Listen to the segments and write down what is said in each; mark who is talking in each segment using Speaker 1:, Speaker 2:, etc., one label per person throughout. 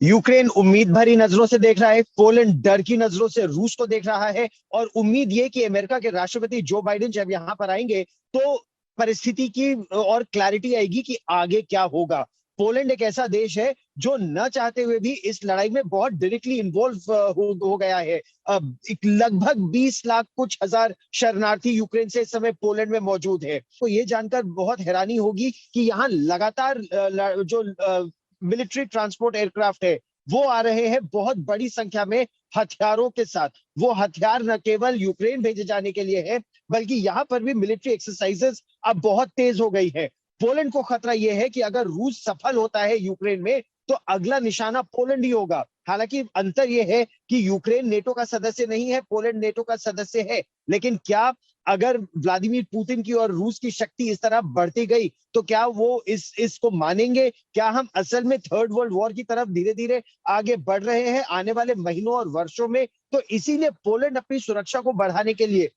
Speaker 1: Ukraine उम्मीद भरी नजरों से देख रहा है, पोलैंड डर की नजरों से रूस को देख रहा है। और उम्मीद ये कि अमेरिका के राष्ट्रपति जो बाइडेन जब यहाँ पर आएंगे तो परिस्थिति की और क्लैरिटी आएगी कि आगे क्या होगा। पोलैंड एक ऐसा देश है जो न चाहते हुए भी इस लड़ाई में बहुत डायरेक्टली इन्वॉल्व हो गया है। लगभग 20 लाख कुछ हजार शरणार्थी यूक्रेन से इस समय पोलैंड में मौजूद है। तो ये जानकर बहुत हैरानी होगी कि यहाँ लगातार जो मिलिट्री ट्रांसपोर्ट एयरक्राफ्ट है वो आ रहे हैं बहुत बड़ी संख्या में हथियारों के साथ। वो हथियार न केवल यूक्रेन भेजे जाने के लिए है बल्कि यहाँ पर भी मिलिट्री एक्सरसाइजेस अब बहुत तेज हो गई है। पोलैंड को खतरा यह है कि अगर रूस सफल होता है यूक्रेन में तो अगला निशाना पोलैंड ही होगा। हालांकि अंतर यह है कि यूक्रेन नेटो का सदस्य नहीं है, पोलैंड नेटो का सदस्य है। लेकिन क्या अगर व्लादिमीर पुतिन की और रूस की शक्ति इस तरह बढ़ती गई तो क्या वो इसको मानेंगे? क्या हम असल में थर्ड वर्ल्ड वॉर की तरफ धीरे धीरे आगे बढ़ रहे हैं आने वाले महीनों और वर्षों में? तो इसीलिए पोलैंड अपनी सुरक्षा को बढ़ाने के लिए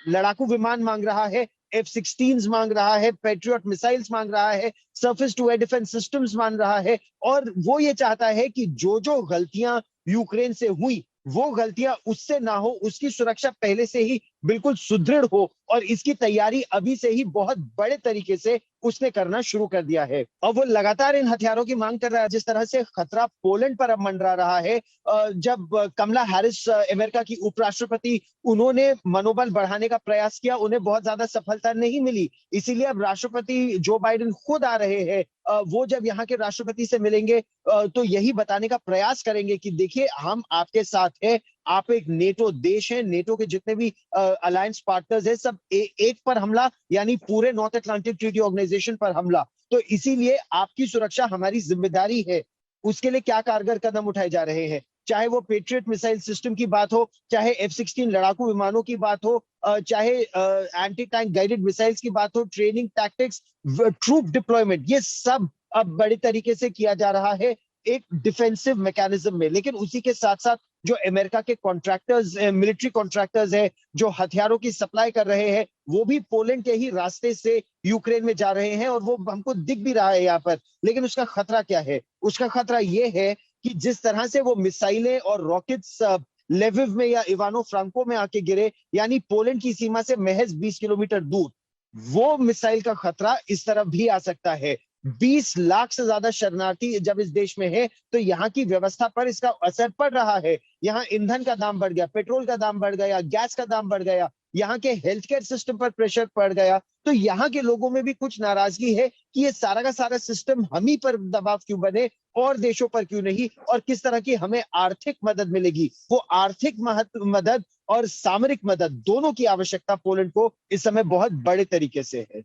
Speaker 1: लड़ाकू विमान मांग रहा है, F-16 मांग रहा है, पेट्रियट मिसाइल्स मांग रहा है, surface to air defence systems मांग रहा है। और वो ये चाहता है कि जो जो गलतियां यूक्रेन से हुई वो गलतियां उससे ना हो, उसकी सुरक्षा पहले से ही बिल्कुल सुदृढ़ हो। और इसकी तैयारी अभी से ही बहुत बड़े तरीके से उसने करना शुरू कर दिया है और वो लगातार इन हथियारों की मांग कर रहा है। जिस तरह से खतरा पोलैंड पर अब मंडरा रहा है, जब कमला हैरिस अमेरिका की उपराष्ट्रपति, उन्होंने मनोबल बढ़ाने का प्रयास किया, उन्हें बहुत ज्यादा सफलता नहीं मिली। इसीलिए अब राष्ट्रपति जो बाइडेन खुद आ रहे हैं। वो जब यहाँ के राष्ट्रपति से मिलेंगे तो यही बताने का प्रयास करेंगे कि देखिए हम आपके साथ हैं, आप एक नेटो देश है, नेटो के जितने भी अलायंस पार्टनर्स हैं सब एक पर हमला, यानी पूरे नॉर्थ अटलांटिक ट्रीटी ऑर्गेनाइजेशन पर हमला। तो इसीलिए आपकी सुरक्षा हमारी जिम्मेदारी है। उसके लिए क्या कारगर कदम उठाए जा रहे हैं, चाहे वो पेट्रियट मिसाइल सिस्टम की बात हो, चाहे F-16 लड़ाकू विमानों की बात हो, चाहे एंटी टैंक गाइडेड मिसाइल्स की बात हो, ट्रेनिंग टैक्टिक्स, ट्रूप डिप्लॉयमेंट, ये सब अब बड़े तरीके से किया जा रहा है एक डिफेंसिव मैकेनिज्म में। लेकिन उसी के साथ साथ जो अमेरिका के कॉन्ट्रैक्टर्स, मिलिट्री कॉन्ट्रैक्टर्स हैं जो हथियारों की सप्लाई कर रहे हैं, वो भी पोलैंड के ही रास्ते से यूक्रेन में जा रहे हैं और वो हमको दिख भी रहा है यहाँ पर। लेकिन उसका खतरा क्या है? उसका खतरा ये है कि जिस तरह से वो मिसाइलें और रॉकेट्स लेविव में या इवानो फ्रांको में आके गिरे, यानी पोलैंड की सीमा से महज 20 किलोमीटर दूर, वो मिसाइल का खतरा इस तरफ भी आ सकता है। 20 लाख से ज्यादा शरणार्थी जब इस देश में है तो यहाँ की व्यवस्था पर इसका असर पड़ रहा है। यहाँ ईंधन का दाम बढ़ गया, पेट्रोल का दाम बढ़ गया, गैस का दाम बढ़ गया, यहाँ के हेल्थ केयर सिस्टम पर प्रेशर पड़ गया। तो यहाँ के लोगों में भी कुछ नाराजगी है कि ये सारा का सारा सिस्टम हम ही पर दबाव क्यों बने और देशों पर क्यों नहीं, और किस तरह की हमें आर्थिक मदद मिलेगी। वो आर्थिक मदद और सामरिक मदद दोनों की आवश्यकता पोलैंड को इस समय बहुत बड़े तरीके से है।